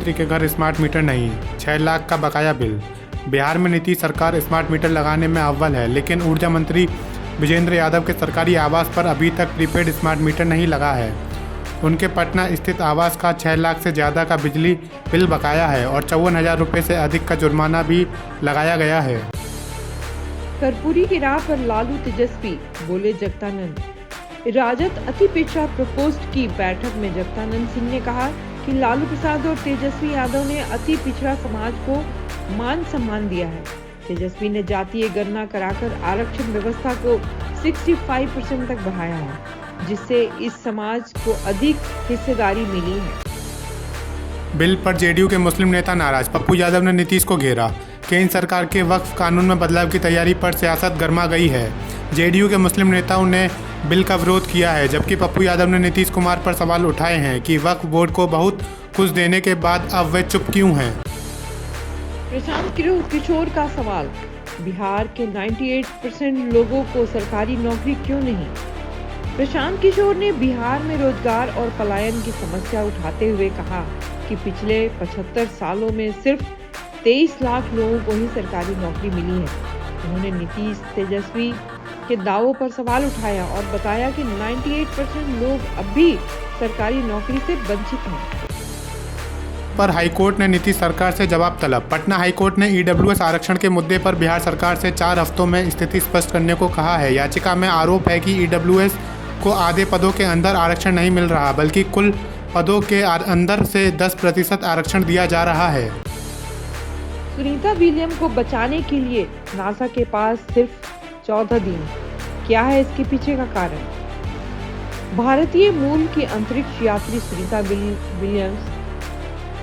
मुख्यमंत्री के घर स्मार्ट मीटर नहीं, 6 लाख का बकाया बिल। बिहार में नीतीश सरकार स्मार्ट मीटर लगाने में अव्वल है, लेकिन ऊर्जा मंत्री विजेंद्र यादव के सरकारी आवास पर अभी तक प्रीपेड स्मार्ट मीटर नहीं लगा है। उनके पटना स्थित आवास का 6 लाख से ज़्यादा का बिजली बिल बकाया है और 54,000 रुपये से अधिक का जुर्माना भी लगाया गया है। कर्पूरी की राह पर लालू तेजस्वी, बोले जगदानंद। राजद अति पिछड़ा प्रकोष्ठ की बैठक में जगदानंद सिंह ने कहा कि लालू प्रसाद और तेजस्वी यादव ने अति पिछड़ा समाज को मान सम्मान दिया है। तेजस्वी ने जातीय गणना कराकर आरक्षण व्यवस्था को 65% तक बढ़ाया है, जिससे इस समाज को अधिक हिस्सेदारी मिली है। बिल पर जेडीयू के मुस्लिम नेता नाराज, पप्पू यादव ने नीतीश को घेरा। केंद्र सरकार के वक्फ कानून में बदलाव की तैयारी पर सियासत गर्मा गई है। जेडीयू के मुस्लिम नेताओं ने बिल का विरोध किया है, जबकि पप्पू यादव ने नीतीश कुमार पर सवाल उठाए हैं कि वक्फ बोर्ड को बहुत कुछ देने के बाद अब वे चुप क्यों हैं। प्रशांत किशोर का सवाल, बिहार के 98% लोगों को सरकारी नौकरी क्यों नहीं। प्रशांत किशोर ने बिहार में रोजगार और पलायन की समस्या उठाते हुए कहा कि पिछले 75 सालों में सिर्फ 23 लाख लोगों को ही सरकारी नौकरी मिली है। उन्होंने नीतीश तेजस्वी के दावों पर सवाल उठाया और बताया कि 98% लोग अब भी सरकारी नौकरी से वंचित हैं। पर हाईकोर्ट ने नीतीश सरकार से जवाब तलब। पटना हाईकोर्ट ने ईडब्ल्यूएस आरक्षण के मुद्दे पर बिहार सरकार से 4 हफ्तों में स्थिति स्पष्ट करने को कहा है। याचिका में आरोप है कि ईडब्ल्यूएस को आधे पदों के अंदर आरक्षण नहीं मिल रहा, बल्कि कुल पदों के अंदर से 10% आरक्षण दिया जा रहा है। सुनीता विलियम को बचाने के लिए नासा के पास सिर्फ 14 दिन। क्या है इसके पीछे का कारण? भारतीय मूल की अंतरिक्ष यात्री सुनीता विलियम्स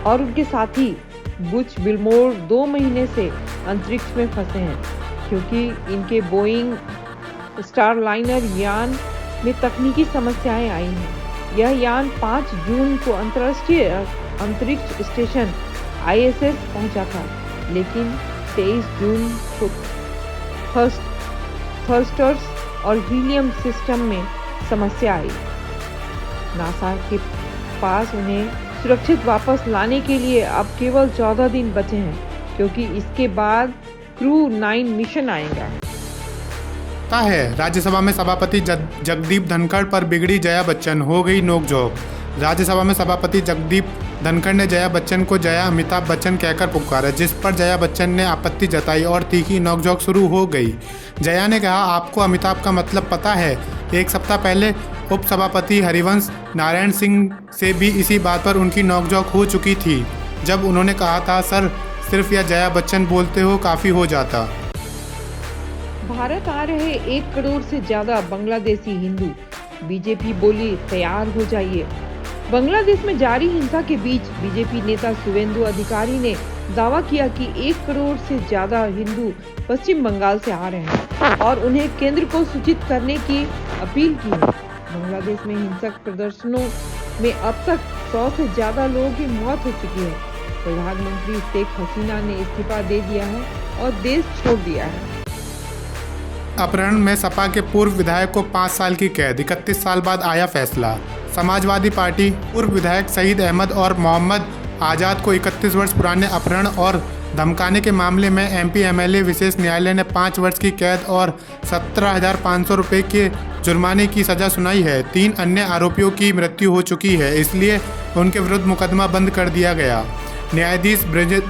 और उनके साथी बुच विल्मोर 2 महीने से अंतरिक्ष में फंसे हैं, क्योंकि इनके बोइंग स्टारलाइनर यान में तकनीकी समस्याएं आई हैं। यह यान 5 जून को अंतर्राष्ट्रीय अंतरिक्ष स्टेशन ISS पहुंचा था, लेकिन 23 जून को थर्स्टर्स और हीलियम सिस्टम में समस्या आई। नासा के पास उन्हें सुरक्षित वापस लाने के लिए अब केवल 14 दिन बचे हैं, क्योंकि इसके बाद क्रू 9 मिशन आएगा। राज्यसभा में सभापति जगदीप धनखड़ पर बिगड़ी जया बच्चन, हो गई नोकझोंक। राज्यसभा में सभापति जगदीप धनखड़ ने जया बच्चन को जया अमिताभ बच्चन कहकर पुकारा, जिस पर जया बच्चन ने आपत्ति जताई और तीखी नोकझोंक शुरू हो गई। जया ने कहा, आपको अमिताभ का मतलब पता है? एक सप्ताह पहले उपसभापति हरिवंश नारायण सिंह से भी इसी बात पर उनकी नोकझोंक हो चुकी थी, जब उन्होंने कहा था, सर सिर्फ यह जया बच्चन बोलते हो काफ़ी हो जाता। भारत आ रहे 1 करोड़ से ज्यादा बांग्लादेशी हिंदू, बीजेपी बोली तैयार हो जाइए। बांग्लादेश में जारी हिंसा के बीच बीजेपी नेता शुवेंदु अधिकारी ने दावा किया कि 1 करोड़ से ज्यादा हिंदू पश्चिम बंगाल से आ रहे हैं और उन्हें केंद्र को सूचित करने की अपील की है। बांग्लादेश में हिंसक प्रदर्शनों में अब तक 100 से ज्यादा लोगों की मौत हो चुकी है। प्रधानमंत्री शेख हसीना ने इस्तीफा दे दिया है और देश छोड़ दिया है। अपहरण में सपा के पूर्व विधायक को 5 साल की कैद, 31 साल बाद आया फैसला। समाजवादी पार्टी पूर्व विधायक शहीद अहमद और मोहम्मद आज़ाद को 31 वर्ष पुराने अपहरण और धमकाने के मामले में MP MLA विशेष न्यायालय ने 5 वर्ष की कैद और 17,500 रुपये के जुर्माने की सज़ा सुनाई है। 3 अन्य आरोपियों की मृत्यु हो चुकी है, इसलिए उनके विरुद्ध मुकदमा बंद कर दिया गया। न्यायाधीश ब्रजेश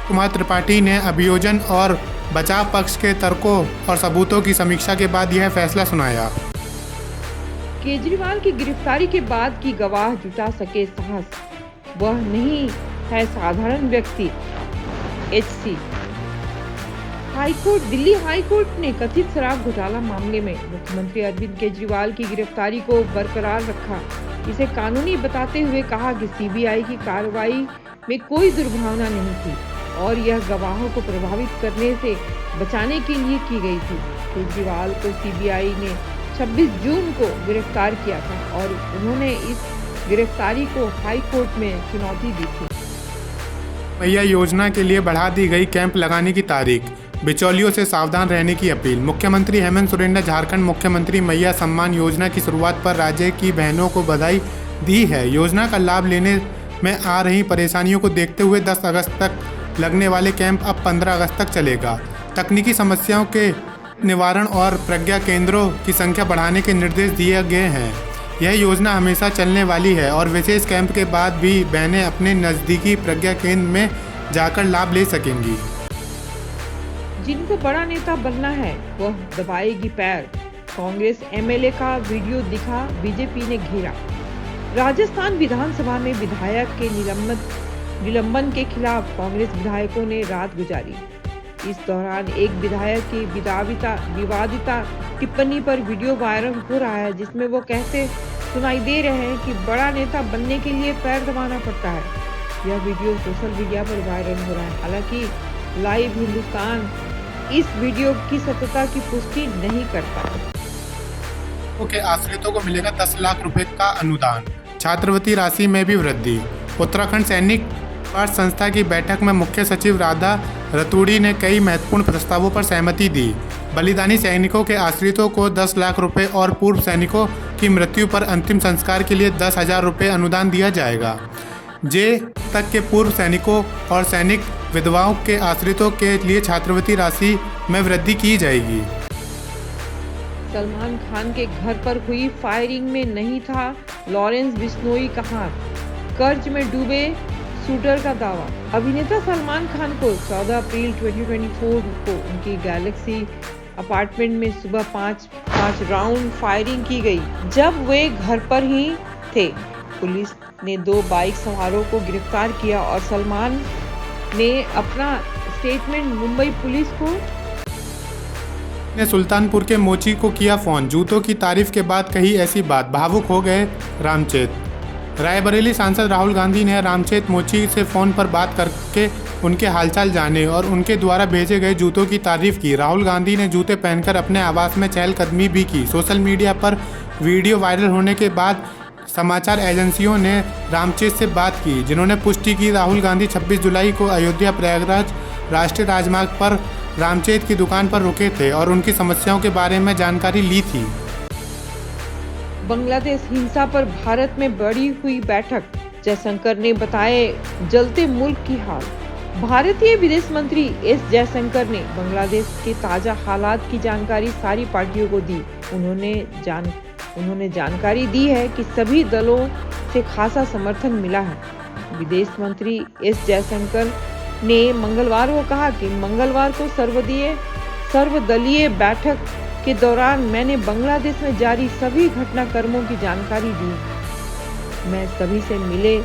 कुमार त्रिपाठी ने अभियोजन और बचाव पक्ष के तर्कों और सबूतों की समीक्षा के बाद यह फैसला सुनाया। केजरीवाल की गिरफ्तारी के बाद की गवाह जुटा सके साहस, वह नहीं है साधारण व्यक्ति। HC दिल्ली हाईकोर्ट ने कथित शराब घोटाला मामले में मुख्यमंत्री अरविंद केजरीवाल की गिरफ्तारी को बरकरार रखा। इसे कानूनी बताते हुए कहा कि CBI की कार्रवाई में कोई दुर्भावना नहीं थी और यह गवाहों को प्रभावित करने से बचाने के लिए की गई थी। केजरीवाल को CBI ने 26 जून को गिरफ्तार किया था और उन्होंने इस गिरफ्तारी को हाई कोर्ट में चुनौती दी थी। मैया योजना के लिए बढ़ा दी गई कैंप लगाने की तारीख, बिचौलियों से सावधान रहने की अपील। मुख्यमंत्री हेमंत सोरेन ने झारखंड मुख्यमंत्री मैया सम्मान योजना की शुरुआत पर राज्य की बहनों को बधाई दी है। योजना का लाभ लेने में आ रही परेशानियों को देखते हुए 10 अगस्त तक लगने वाले कैंप अब 15 अगस्त तक चलेगा। तकनीकी समस्याओं के निवारण और प्रज्ञा केंद्रों की संख्या बढ़ाने के निर्देश दिए गए हैं। यह योजना हमेशा चलने वाली है और विशेष कैंप के बाद भी बहनें अपने नज़दीकी प्रज्ञा केंद्र में जाकर लाभ ले सकेंगी। जिनको बड़ा नेता बनना है वह दबाएगी पैर। कांग्रेस एमएलए का वीडियो दिखा, बीजेपी ने घेरा। राजस्थान विधानसभा में विधायक के निलंबन के खिलाफ कांग्रेस विधायकों ने रात गुजारी। इस दौरान एक विधायक की विवादिता टिप्पणी पर वीडियो वायरल हो रहा है, जिसमें वो कहते सुनाई दे रहे हैं कि बड़ा नेता बनने के लिए पैर दबाना पड़ता है। यह वीडियो सोशल मीडिया पर वायरल हो रहा है। हालांकि लाइव हिंदुस्तान इस वीडियो की सत्यता की पुष्टि नहीं करता। के आश्रितों को मिलेगा 10 लाख रुपए का अनुदान। छात्रवृत्ति राशि में भी वृद्धि। उत्तराखंड सैनिक पाठ संस्था की बैठक में मुख्य सचिव राधा रतूड़ी ने कई महत्वपूर्ण प्रस्तावों पर सहमति दी। बलिदानी सैनिकों के आश्रितों को 10 लाख रुपए और पूर्व सैनिकों की मृत्यु पर अंतिम संस्कार के लिए 10,000 रुपये अनुदान दिया जाएगा। जे तक के पूर्व सैनिकों और सैनिक विधवाओं के आश्रितों के लिए छात्रवृत्ति राशि में वृद्धि की जाएगी। सलमान खान के घर पर हुई फायरिंग में नहीं था लॉरेंस बिश्नोई का हाथ, कर्ज में डूबे शूटर का दावा। अभिनेता सलमान खान को 14 अप्रैल 2024 को उनकी गैलेक्सी अपार्टमेंट में सुबह 5 राउंड फायरिंग की गई, जब वे घर पर ही थे। पुलिस ने 2 बाइक सवारों को गिरफ्तार किया और सलमान ने अपना स्टेटमेंट मुंबई पुलिस को ने सुल्तानपुर के मोची को किया फोन। जूतों की तारीफ के बाद कही ऐसी बात, भावुक हो गए रामचेत। रायबरेली सांसद राहुल गांधी ने रामचेत मोची से फ़ोन पर बात करके उनके हालचाल जाने और उनके द्वारा भेजे गए जूतों की तारीफ की। राहुल गांधी ने जूते पहनकर अपने आवास में चहलकदमी भी की। सोशल मीडिया पर वीडियो वायरल होने के बाद समाचार एजेंसियों ने रामचेत से बात की, जिन्होंने पुष्टि की राहुल गांधी 26 जुलाई को अयोध्या प्रयागराज राष्ट्रीय राजमार्ग पर रामचेत की दुकान पर रुके थे और उनकी समस्याओं के बारे में जानकारी ली थी। बांग्लादेश हिंसा पर भारत में बढ़ी हुई बैठक, जयशंकर ने बताए जलते मुल्क की हाल। भारतीय विदेश मंत्री एस जयशंकर ने बांग्लादेश के ताजा हालात की जानकारी सारी पार्टियों को दी। उन्होंने जानकारी दी है कि सभी दलों से खासा समर्थन मिला है। विदेश मंत्री एस जयशंकर ने मंगलवार को कहा कि मंगलवार को सर्वदलीय बैठक के दौरान मैंने बांग्लादेश में जारी सभी घटनाक्रमों की जानकारी दी। मैं सभी से मिले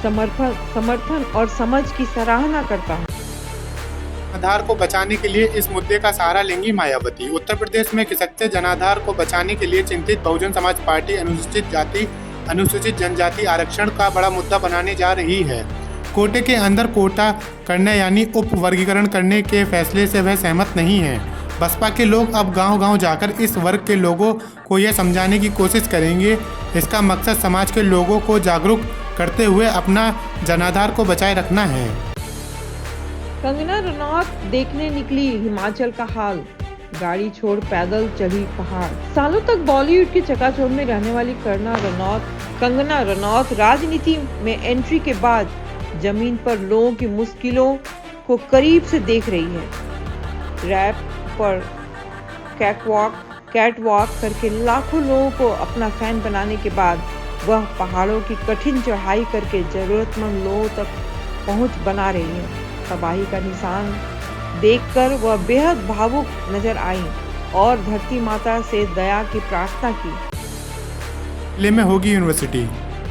समर्थन और समझ की सराहना करता हूँ। जनाधार को बचाने के लिए इस मुद्दे का सहारा लेंगी मायावती। उत्तर प्रदेश में खिसकते जनाधार को बचाने के लिए चिंतित बहुजन समाज पार्टी अनुसूचित जाति अनुसूचित जनजाति आरक्षण का बड़ा मुद्दा बनाने जा रही है। कोटे के अंदर कोटा करने यानी उप वर्गीकरण करने के फैसले से वह सहमत नहीं है। बसपा के लोग अब गांव-गांव जाकर इस वर्ग के लोगों को यह समझाने की कोशिश करेंगे। इसका मकसद समाज के लोगों को जागरूक करते हुए अपना जनाधार को बचाए रखना है। कंगना रनौत देखने निकली हिमाचल का हाल, गाड़ी छोड़ पैदल चढ़ी पहाड़। सालों तक बॉलीवुड के चकाचौंध में रहने वाली कंगना रनौत राजनीति में एंट्री के बाद जमीन पर लोगों की मुश्किलों को करीब से देख रही है। रैप पर कैटवॉक करके लाखों लोगों को अपना फैन बनाने के बाद वह पहाड़ों की कठिन चढ़ाई करके जरूरतमंद लोगों तक पहुंच बना रही है। तबाही का निशान देखकर वह बेहद भावुक नजर आई और धरती माता से दया की प्रार्थना की। जिले में होगी यूनिवर्सिटी।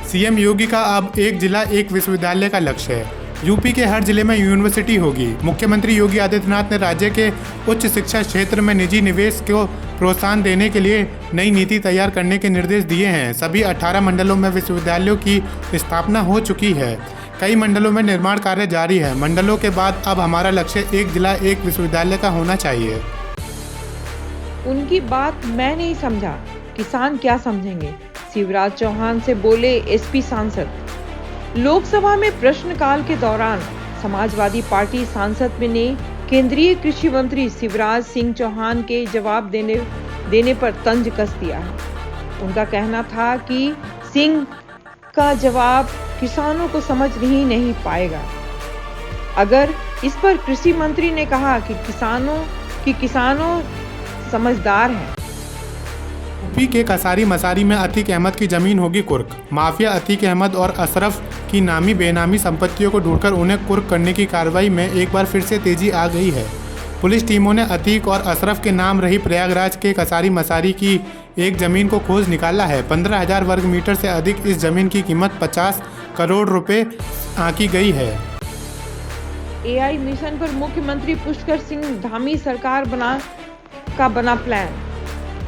सीएम योगी का अब एक जिला एक विश्वविद्यालय का लक्ष्य है। यूपी के हर जिले में यूनिवर्सिटी होगी। मुख्यमंत्री योगी आदित्यनाथ ने राज्य के उच्च शिक्षा क्षेत्र में निजी निवेश को प्रोत्साहन देने के लिए नई नीति तैयार करने के निर्देश दिए हैं। सभी 18 मंडलों में विश्वविद्यालयों की स्थापना हो चुकी है। कई मंडलों में निर्माण कार्य जारी है। मंडलों के बाद अब हमारा लक्ष्य एक जिला एक विश्वविद्यालय का होना चाहिए। उनकी बात मैं नहीं समझा, किसान क्या समझेंगे, शिवराज चौहान से बोले एसपी सांसद। लोकसभा में प्रश्नकाल के दौरान समाजवादी पार्टी सांसद ने केंद्रीय कृषि मंत्री शिवराज सिंह चौहान के जवाब देने पर तंज कस दिया है। उनका कहना था कि सिंह का जवाब किसानों को समझ ही नहीं पाएगा। अगर इस पर कृषि मंत्री ने कहा कि किसानों समझदार हैं। यूपी के कसारी मसारी में अतीक अहमद की जमीन होगी कुर्क। माफिया अतीक अहमद और अशरफ की नामी बेनामी संपत्तियों को ढूंढकर उन्हें कुर्क करने की कार्रवाई में एक बार फिर से तेजी आ गई है। पुलिस टीमों ने अतीक और अशरफ के नाम रही प्रयागराज के कसारी मसारी की एक जमीन को खोज निकाला है। 15,000 वर्ग मीटर से अधिक इस जमीन की कीमत 50 करोड़ रुपए आंकी गई है। एआई मिशन पर मुख्यमंत्री पुष्कर सिंह धामी सरकार बना प्लान।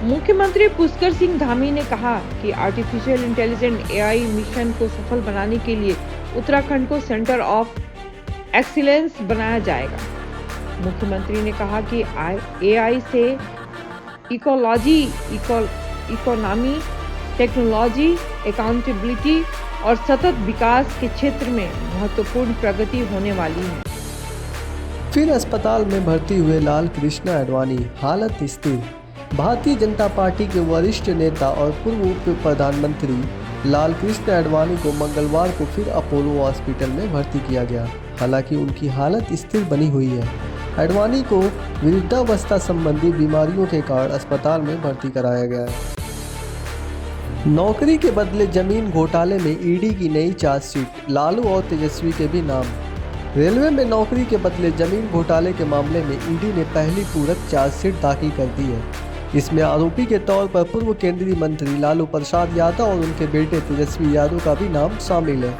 मुख्यमंत्री पुष्कर सिंह धामी ने कहा कि आर्टिफिशियल इंटेलिजेंस एआई मिशन को सफल बनाने के लिए उत्तराखंड को सेंटर ऑफ एक्सीलेंस बनाया जाएगा। मुख्यमंत्री ने कहा कि एआई से इकोनॉमी, टेक्नोलॉजी, अकाउंटेबिलिटी और सतत विकास के क्षेत्र में महत्वपूर्ण प्रगति होने वाली है। फिर अस्पताल में भर्ती हुए लाल कृष्ण आडवाणी, हालत स्थिर। भारतीय जनता पार्टी के वरिष्ठ नेता और पूर्व उप प्रधानमंत्री लाल कृष्ण आडवाणी को मंगलवार को फिर अपोलो हॉस्पिटल में भर्ती किया गया। हालांकि उनकी हालत स्थिर बनी हुई है। आडवाणी को वृद्धावस्था संबंधी बीमारियों के कारण अस्पताल में भर्ती कराया गया है। नौकरी के बदले जमीन घोटाले में ईडी की नई चार्जशीट, लालू और तेजस्वी के भी नाम। रेलवे में नौकरी के बदले जमीन घोटाले के मामले में ईडी ने पहली पूरक चार्जशीट दाखिल कर दी है। इसमें आरोपी के तौर पर पूर्व केंद्रीय मंत्री लालू प्रसाद यादव और उनके बेटे तेजस्वी यादव का भी नाम शामिल है।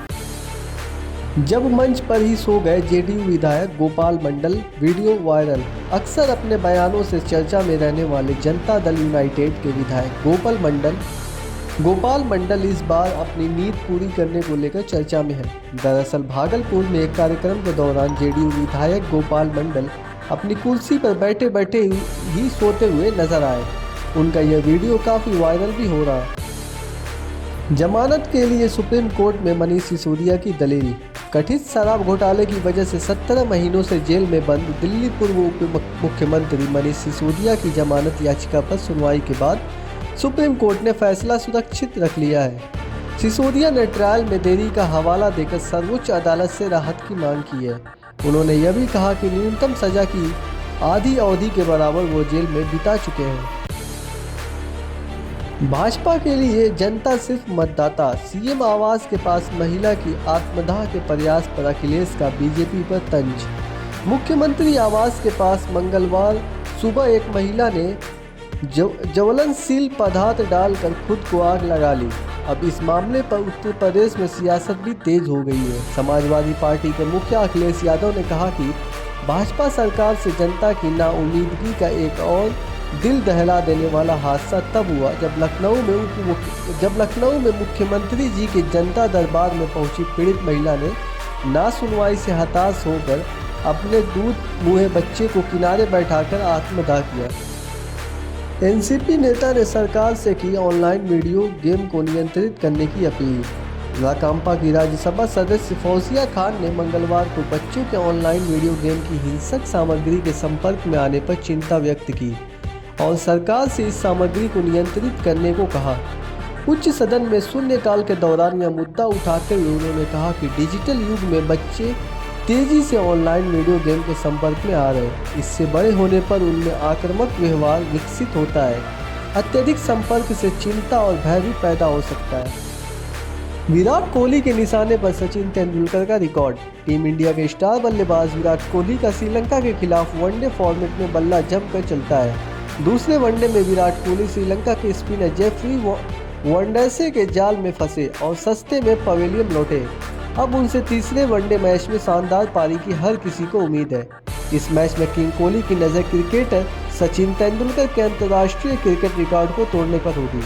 जब मंच पर ही सो गए जेडीयू विधायक गोपाल मंडल, वीडियो वायरल। अक्सर अपने बयानों से चर्चा में रहने वाले जनता दल यूनाइटेड के विधायक गोपाल मंडल इस बार अपनी नींद पूरी करने को लेकर चर्चा में है। दरअसल भागलपुर में एक कार्यक्रम के दौरान जेडीयू विधायक गोपाल मंडल अपनी कुर्सी पर बैठे बैठे ही सोते हुए नजर आए। उनका यह वीडियो काफी वायरल भी हो रहा है। जमानत के लिए सुप्रीम कोर्ट में मनीष सिसोदिया की दलील। कथित शराब घोटाले की वजह से 17 महीनों से जेल में बंद दिल्ली पूर्व उप मुख्यमंत्री मनीष सिसोदिया की जमानत याचिका पर सुनवाई के बाद सुप्रीम कोर्ट ने फैसला सुरक्षित रख लिया है। सिसोदिया ने ट्रायल में देरी का हवाला देकर सर्वोच्च अदालत से राहत की मांग की है। उन्होंने यह भी कहा कि न्यूनतम सजा की आधी अवधि के बराबर वो जेल में बिता चुके हैं। भाजपा के लिए जनता सिर्फ मतदाता। सीएम आवास के पास महिला की आत्मदाह के प्रयास पर अखिलेश का बीजेपी पर तंज। मुख्यमंत्री आवास के पास मंगलवार सुबह एक महिला ने ज्वलनशील पदार्थ डालकर खुद को आग लगा ली। अब इस मामले पर उत्तर प्रदेश में सियासत भी तेज हो गई है। समाजवादी पार्टी के मुखिया अखिलेश यादव ने कहा कि भाजपा सरकार से जनता की नाउम्मीदगी का एक और दिल दहला देने वाला हादसा तब हुआ जब लखनऊ में मुख्यमंत्री जी के जनता दरबार में पहुंची पीड़ित महिला ने नासुनवाई से हताश होकर अपने दूध मुँहे बच्चे को किनारे बैठाकर आत्मदाह किया। एनसीपी नेता ने सरकार से की ऑनलाइन वीडियो गेम को नियंत्रित करने की अपील। राकांपा की राज्यसभा सदस्य फौजिया खान ने मंगलवार को बच्चों के ऑनलाइन वीडियो गेम की हिंसक सामग्री के संपर्क में आने पर चिंता व्यक्त की और सरकार से इस सामग्री को नियंत्रित करने को कहा। उच्च सदन में शून्यकाल के दौरान यह मुद्दा उठाते हुए उन्होंने कहा कि डिजिटल युग में बच्चे तेजी से ऑनलाइन वीडियो गेम के संपर्क में आ रहे हैं। इससे बड़े होने पर उनमें आक्रामक व्यवहार विकसित होता है। अत्यधिक संपर्क से चिंता और भय भी पैदा हो सकता है। विराट कोहली के निशाने पर सचिन तेंदुलकर का रिकॉर्ड। टीम इंडिया के स्टार बल्लेबाज विराट कोहली का श्रीलंका के खिलाफ वनडे फॉर्मेट में बल्ला जमकर चलता है। दूसरे वनडे में विराट कोहली श्रीलंका के स्पिनर जेफरी वनडसे के जाल में फंसे और सस्ते में पवेलियन लौटे। अब उनसे तीसरे वनडे मैच में शानदार पारी की हर किसी को उम्मीद है। इस मैच में किंग कोहली की नज़र क्रिकेटर सचिन तेंदुलकर के अंतर्राष्ट्रीय क्रिकेट रिकॉर्ड को तोड़ने पर होगी।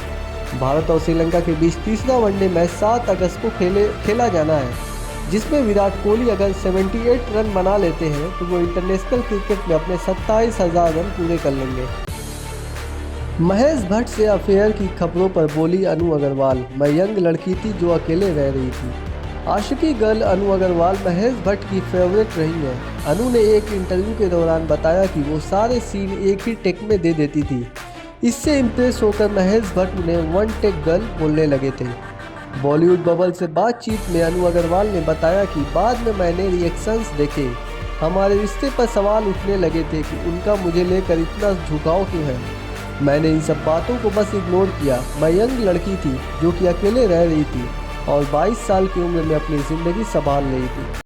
भारत और श्रीलंका के बीच तीसरा वनडे मैच 7 अगस्त को खेला जाना है, जिसमें विराट कोहली अगर 78 रन बना लेते हैं तो वो इंटरनेशनल क्रिकेट में अपने 27,000 रन पूरे कर लेंगे। महेश भट्ट से अफेयर की खबरों पर बोली अनु अग्रवाल, मैं यंग लड़की थी जो अकेले रह रही थी। आशिकी गर्ल अनु अग्रवाल महेश भट्ट की फेवरेट रही है। अनु ने एक इंटरव्यू के दौरान बताया कि वो सारे सीन एक ही टेक में दे देती थी। इससे इम्प्रेस होकर महेश भट्ट उन्हें वन टेक गर्ल बोलने लगे थे। बॉलीवुड बबल से बातचीत में अनु अग्रवाल ने बताया कि बाद में मैंने रिएक्शंस देखे, हमारे रिश्ते पर सवाल उठने लगे थे कि उनका मुझे लेकर इतना झुकाव क्यों है। मैंने इन सब बातों को बस इग्नोर किया। मैं यंग लड़की थी जो कि अकेले रह रही थी और 22 साल की उम्र में अपनी ज़िंदगी संभाल रही थी।